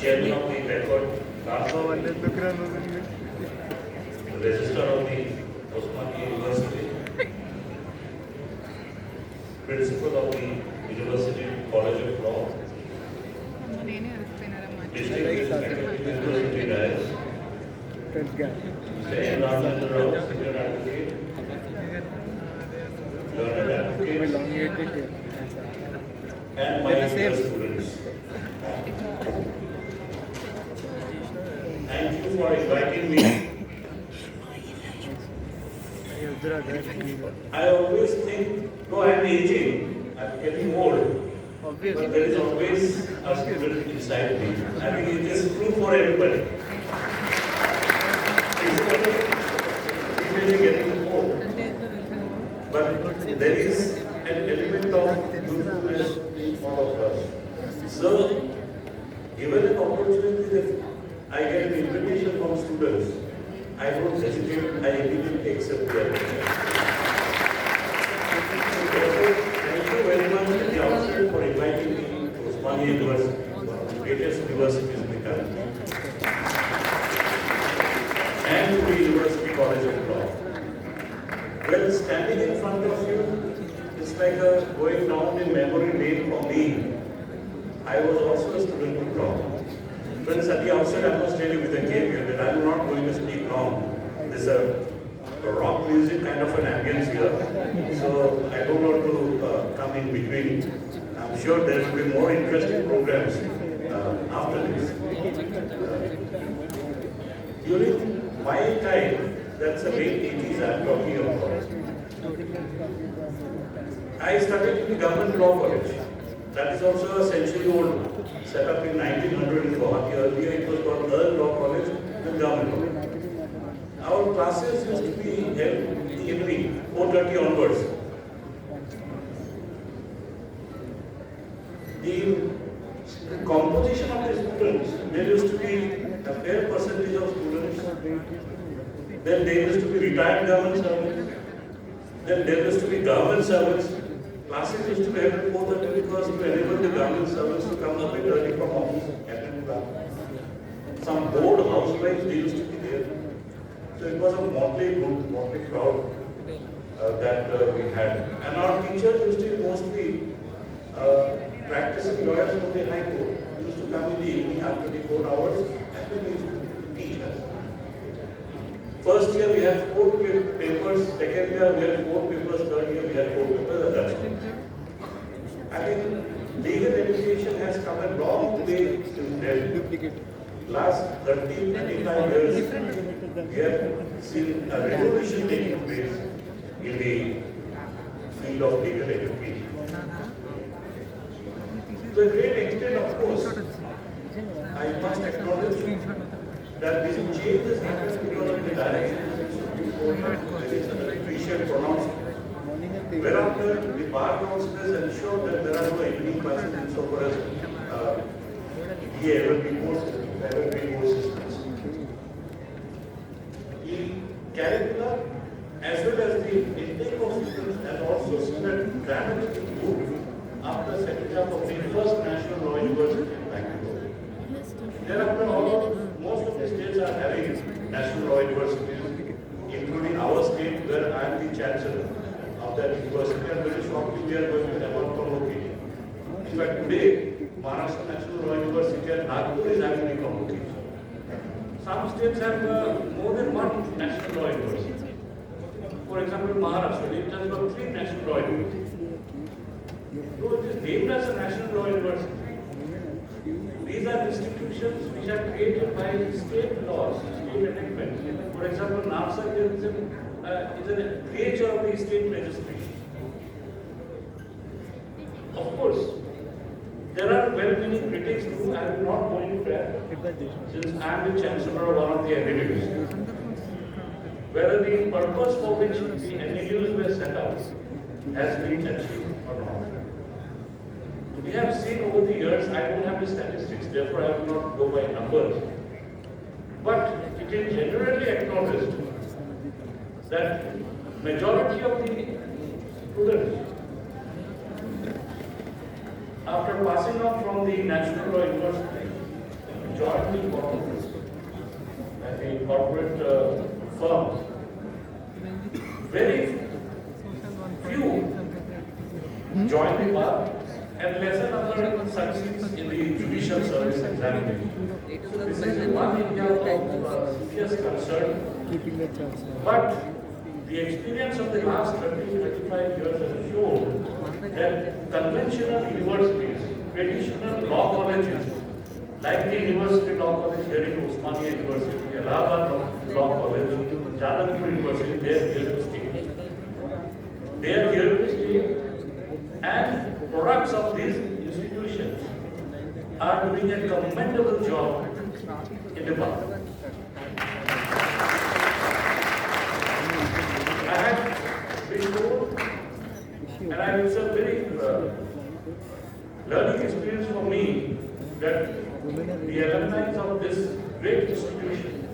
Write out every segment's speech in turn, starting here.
Chairman of the Record Cast, Registrar of the Osmania University, Principal of the University College of Law, District University Dias, Environmental Law, Senior Advocate, Learned Advocate, and my dear students. Thank you for inviting me. I always think, no, I am aging, I am getting old, but there is always a student inside me. I think it is true for everybody. We may be getting old, but there is an element of youthfulness in all of us. So, given an opportunity that I get an invitation from students, I don't hesitate, I immediately accept the invitation. Thank you very much at the outset for inviting me to Osmania University, one of the greatest universities in the country, and to the University College of Law. Well, standing in front of you is like going down in memory lane for me. I was also a student of law. Friends, at the outset, I must tell you with a caveat that I am not going to speak long. There's a rock music kind of an ambience here, so I don't want to come in between. I'm sure there will be more interesting programs after this. During my time, that's the late 80s I'm talking about, I studied in the Government Law College. That is also a century old, set up in 1900 in Guwahati. Earlier it was called Earl Law College and Government Law. Our classes used to be held evening, 4:30 onwards. The composition of the students, there used to be a fair percentage of students. Then there used to be retired government servants. Then there used to be government servants. Classes used to be held at 4:30 because to enable the government servants to come a bit early from office. Some bored housewives, they used to be there. So it was a motley group, motley crowd that we had. And our teachers used to be mostly practicing lawyers from the High Court. They used to come in the evening after the 4 hours and they used to teach us. First year we had 4 papers, second year we had 4 papers, third year we had 4 papers, and that's it. I think legal education has come a long way since then. Last 30-35 years, we have seen a revolution taking place in the field of legal education. To a great extent, of course, I must acknowledge that this change has happened because of the direction of the Supreme Court. There is an appreciate pronouncement. Whereafter, the bar councillors ensure that there are no evening classes insofar as the ever be more systems. The curriculum as well as the intake of students has also seen a dramatic improvement after setting up of the first National Law University in Bangalore. Thereafter, most of the states are having national law universities, including our state, where I am the chancellor of that university, and very shortly we are going to have one convocation. In fact, today, Maharashtra National Law University and Nagpur is having a convocation. Some states have more than one national law university. For example, Maharashtra, it has got 3 national law universities. So it is named as a national law university. These are institutions which are created by state laws, state enactments. For example, NAFSA is a creature of the state legislation. Of course, there are well-meaning critics who I am not going to that, since I am the chancellor of one of the NLUs. Whether the purpose for which the NLUs were set up has been achieved or not. We have seen over the years, I don't have the statistics, therefore I will not go by numbers. But it is generally acknowledged that majority of the students, after passing out from the National Law University, joined the corporate firms, very few join the bar and lesser number succeeds in the judicial service examination. This is one area of serious concern. But the experience of the last 30-35 years has shown that conventional universities, traditional law colleges, like the University Law College here in Osmania University, Allahabad Law College, Jadavpur University, they are here to stay. They are here to stay, and products of these institutions are doing a commendable job in the bar. I have been told, and it's a very learning experience for me, that the alumni of this great institution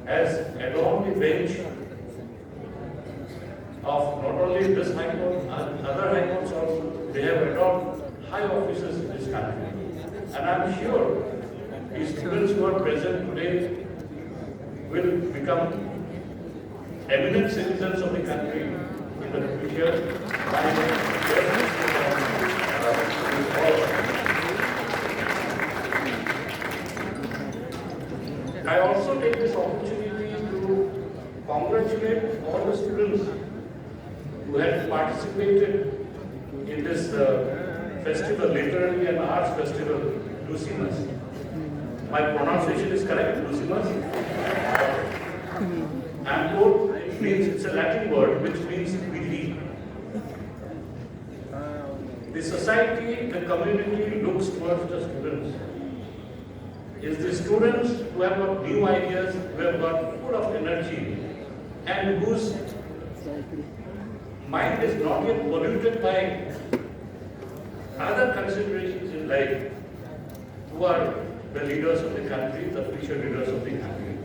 has adorned the bench of not only this High Court, other High Courts also. They have adorned high officers in this country. And I'm sure the students who are present today will become eminent citizens of the country in the future by I also take this opportunity to congratulate all the students who had participated in this festival, literally an arts festival, Lucimus. My pronunciation is correct, Lucimus? And quote, it means, it's a Latin word which means we lead. The society, the community looks towards the students. It's the students who have got new ideas, who have got full of energy, and whose mind is not yet polluted by other considerations in life, who are the leaders of the country, the future leaders of the country.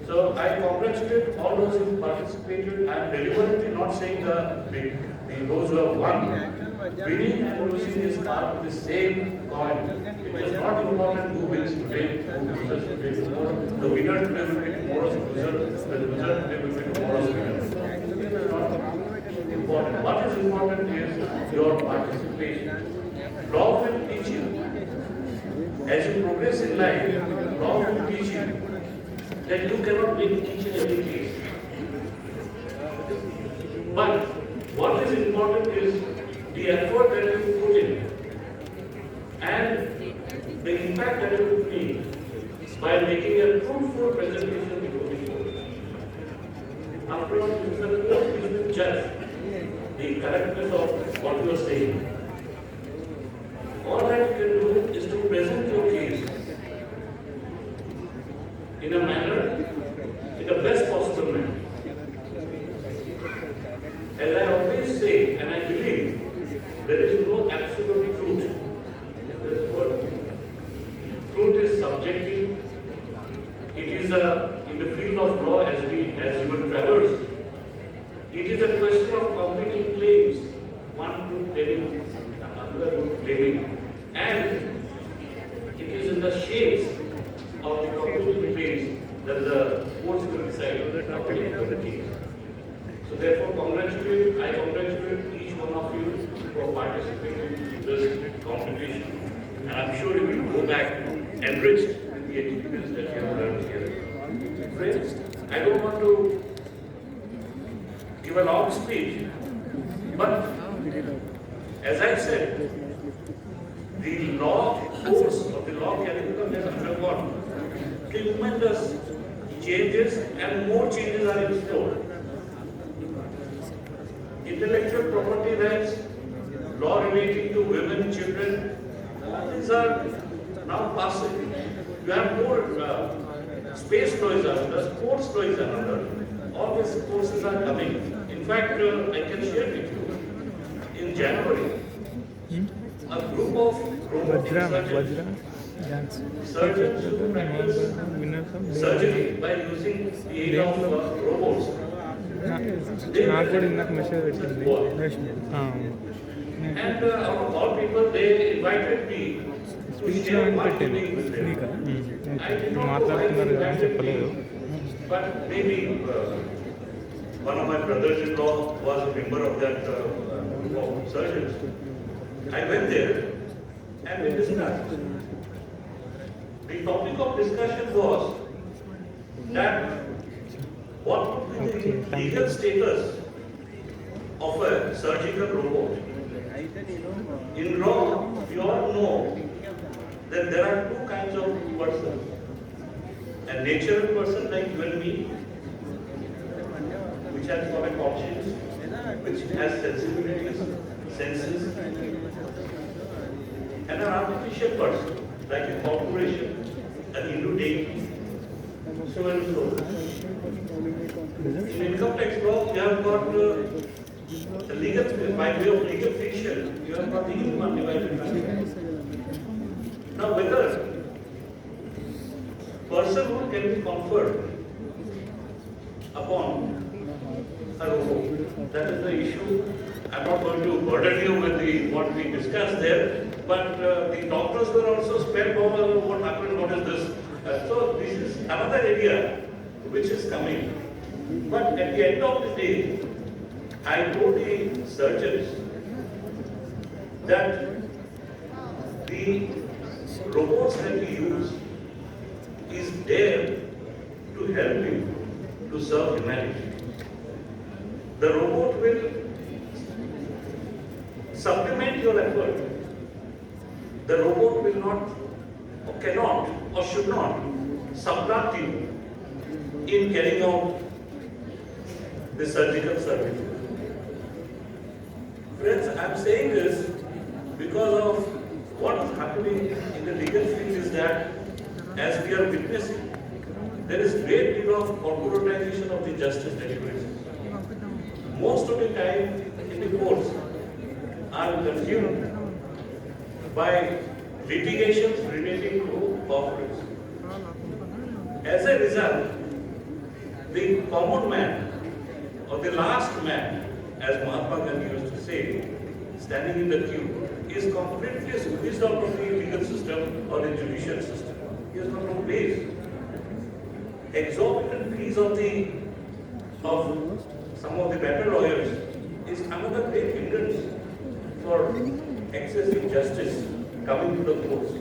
So I congratulate all those who participated. I am deliberately not saying those who have won. Winning and losing is part of the same coin. It is not important who wins today, who loses today. The winner today will be tomorrow's loser, the loser today will be tomorrow's winner. It is not important. What is important is your participation. Law will teach you. As you progress in life, law will teach you that you cannot win each and every case. But what is important is the effort that you put in and the impact that you make by making a truthful presentation before the court. After all, it is the court which will judge the correctness of what you are saying. All that you can do is to present your case in a manner, in the best possible manner. As I always say, and I believe, there is no absolute truth. Truth is subjective. It is in the field of law as you will traverse. It is a question of competing claims, one group claiming, another group claiming, and it is in the shades of the competing claims that the courts will decide according to the case. So therefore, I congratulate each one of you for participating in this competition. And I'm sure you will go back enriched with the experience that you have learned here. Friends, I don't want to give a long speech, but as I said, the law course of the law curriculum has undergone tremendous changes and more changes are in store. Intellectual property rights, law relating to women, children, all these are now passing. You have more space law is another, sports law is another. All these courses are coming. In fact, I can share with you. In January, a group of surgeons who practice surgery by using the aid of robots. And of all people, they invited me to share one meeting with them. I did not know why they invited me, but maybe one of my brothers-in-law was a member of that group of surgeons. I went there and we discussed. The topic of discussion was that what would be the legal status of a surgical robot. In law, we all know that there are two kinds of persons. A natural person like you and me, which has got a conscience, which has sensibilities, senses, and an artificial person, like a corporation, an individual, so and so. In income tax law, you have got the legal, by way of legal fiction, you have got the income divided by. Now, whether personhood can be conferred upon a robot, that is the issue. I'm not going to burden you with what we discussed there, but the doctors were also spellbound about what happened, what is this. So this is another area which is coming. But at the end of the day, I told the surgeons that the robots that we use is there to help you to serve humanity. The robot will supplement your effort. The robot will not, or cannot, or should not supplant you in carrying out the surgical service. Friends, I am saying this because of what is happening in the legal field is that as we are witnessing, there is great deal of corporatization of the justice deliberations. Most of the time in the courts are consumed by litigations relating to corporates. As a result, the common man or the last man, as Mahatma Gandhi used to say, standing in the queue, is completely squeezed out of the legal system or the judicial system. He has got no place. Exorbitant fees of some of the better lawyers is another great hindrance for accessing justice coming to the courts.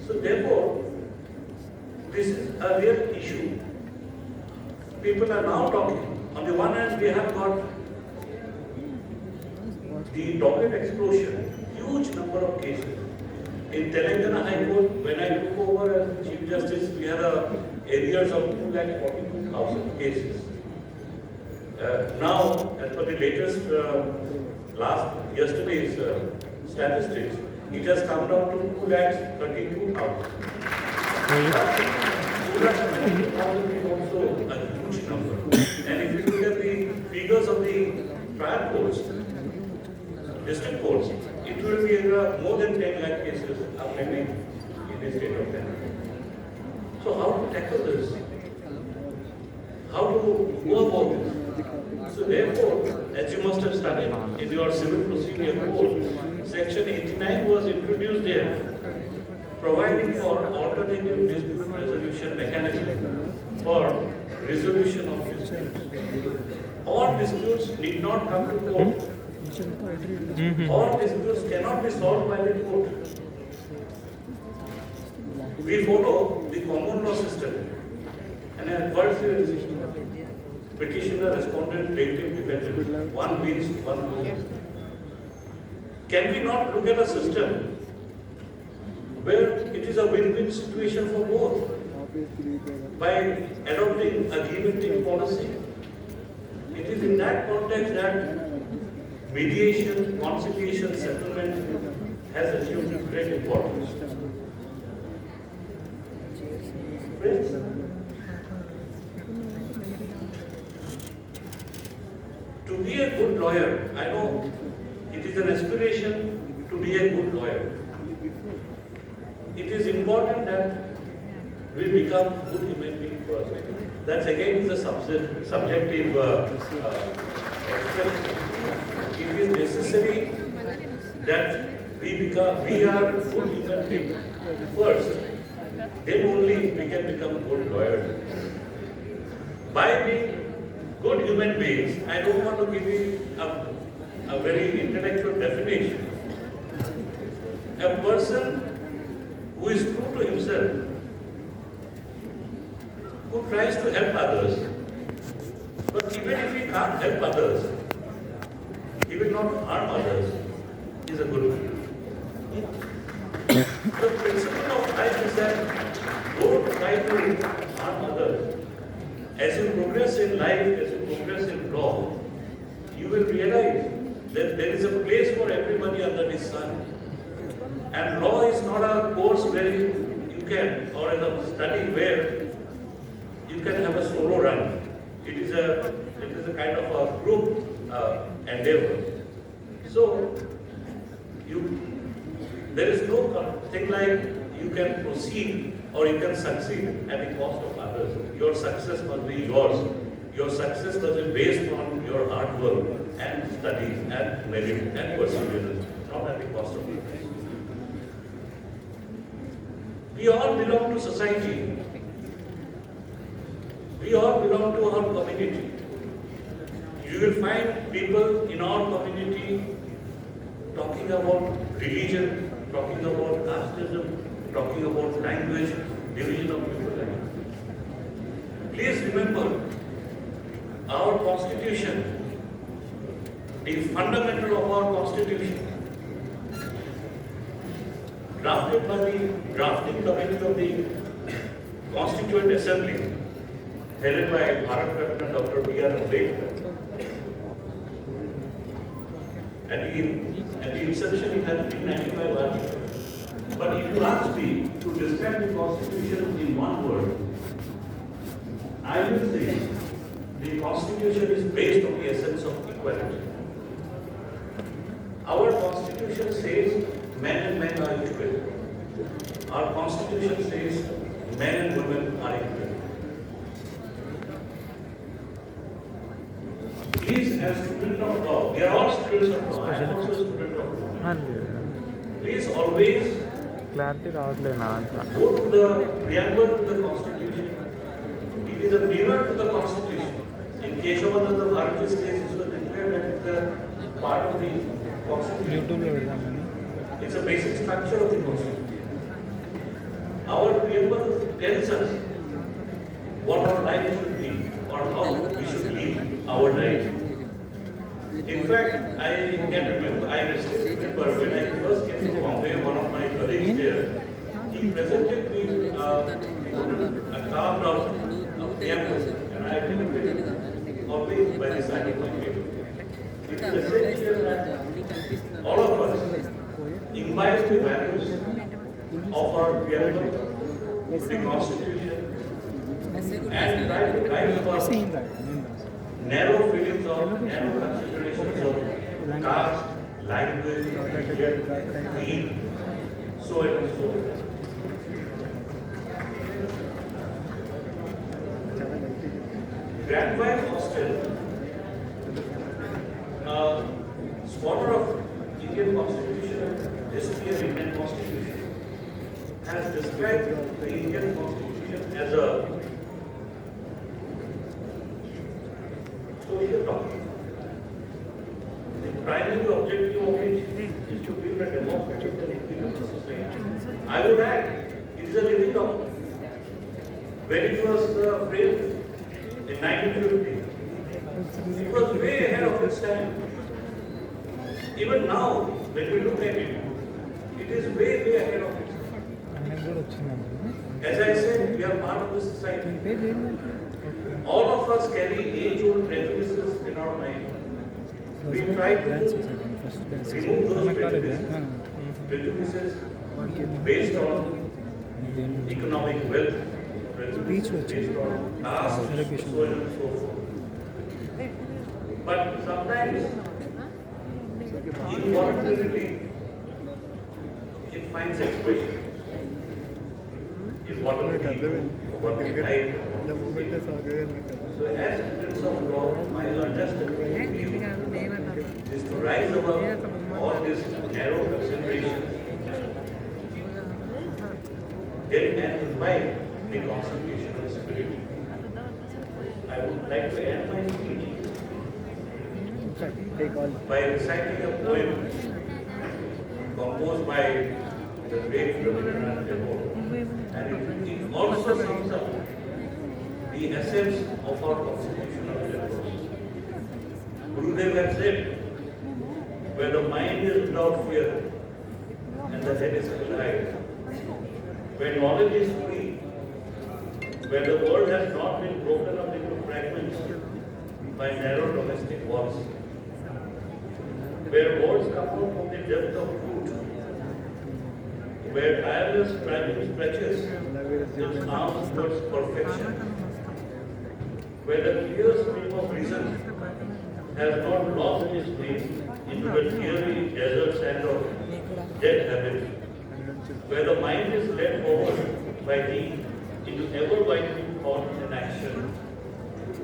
So therefore, this is a real issue. People are now talking. On the one hand, we have got the docket explosion, huge number of cases. In Telangana High Court, when I took over as Chief Justice, we had arrears of 242,000 cases. Now, as per the latest, yesterday's statistics, it has come down to 232,000. 232,000 is also a huge number. And if you look at the figures of the trial courts, district courts, it will be more than 10 lakh cases are pending in the state of Telangana. So how to tackle this? How to go about this? So therefore, as you must have studied in your civil procedure code, section 89 was introduced there, providing for alternative dispute resolution mechanism for resolution of disputes. All disputes need not come to court. All disputes cannot be solved by the court. We follow the common law system and adversary system. Petitioner, respondent, plaintiff, defendant. One wins, one loses. Can we not look at a system where it is a win-win situation for both by adopting a give-and-take policy? It is in that context that mediation, conciliation, settlement has assumed great importance. Friends, to be a good lawyer, I know it is an aspiration to be a good lawyer. It is important that we become good human beings first. That's again the subjective expression. It is necessary that we are good human beings first, then only we can become good lawyers. By being good human beings, I don't want to give you a very intellectual definition. A person who is true to himself, who tries to help others, but even if he can't help others, he will not harm others, is a good man. The principle of life is that don't try to harm others. As you progress in life, as you progress in law, you will realize that there is a place for everybody under the sun. And law is not a course where you can, or a study where you can have a solo run. It is a kind of a group endeavor. So, there is no thing like you can proceed or you can succeed at the cost of others. Your success must be yours. Your success must be based on your hard work and studies and merit and perseverance, not at the cost of others. We all belong to society. We all belong to our community. You will find people in our community talking about religion, talking about casteism, talking about language, division of people. Please remember, our constitution, the fundamental of our constitution, drafted by the drafting committee of the Constituent Assembly, headed by Bharat Ratna Dr. B.R. Ambedkar. At the inception, it had been 95 articles. But if you ask me to describe the Constitution in one word, I will say the Constitution is based on the essence of equality. Our Constitution says men and men are equal. Our Constitution says men and women are equal. Please, as students of law, we are all students of law. I am also a student of law. Please always go to the preamble to the Constitution. It is a mirror to the Constitution. In Keshavananda Bharati's case, it was declared that it is a part of the Constitution. It's a basic structure of the Constitution. Our preamble tells us what our life should be or how we should live our life. In fact, I still remember when I first came to Bombay, one of my colleagues there, he presented me a carved out preamble, and I remember it always by the side of my table. It is essential that all of us imbibe the values of our preamble, the Constitution, and try to guide our narrow feelings of narrow considerations of caste, language, religion, creed, so and so on. Grandville Hostel, a scholar of Indian Constitution, history of Indian Constitution, has described the Indian Constitution as a social document. The primary objective of it is to build a democratic and equitable society. I would add, it is a living document. When it was framed in 1950, it was way ahead of its time. Even now, when we look at it, it is way ahead of its time. As I said, we are part of the society. All of us carry age-old prejudices in our mind. We try to remove those prejudices based on economic wealth, based on caste, so on and so forth. But sometimes, involuntarily, it finds expression. is what we do, what we hide. So as students of law, my understanding is to rise above all these narrow considerations, then and imbibe the constitutional spirit. I would like to end my speech by reciting a poem composed by the great Rabindranath Tagore, and it also sums up the essence of our constitutional reforms. Gurudev had said, where the mind is without fear and the head is alive, where knowledge is free, where the world has not been broken up into fragments by narrow domestic walls, where words come out from the depth of truth, where tireless striving stretches its arms towards perfection, where the clear stream of reason has not lost its way into the dreary desert sand of dead habits, where the mind is led forward by need into ever-widening thought and action,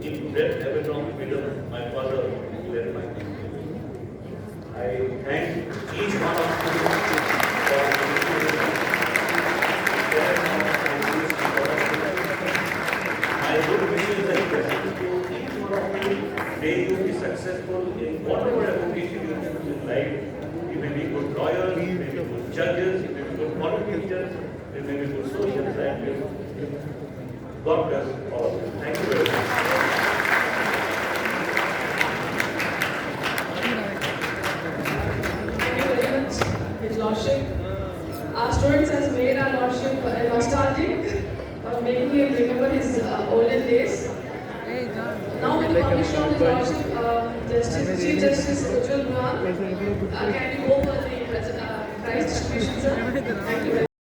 in that heaven of freedom my Father led my me. I thank each one of you for my good wishes and blessings to each one of you. May you be successful in whatever avocation you choose in life. You may be good lawyers, you may be good judges, you may be good politicians, you may be good social scientists. God bless all of you. Thank you very much. His Lordship. Our students has made our Lordship nostalgic, making him remember his olden days. Now with the permission of His Lordship, Chief Justice Ujjal Bhuyan, can we go for the prize distribution, sir? Thank you very much.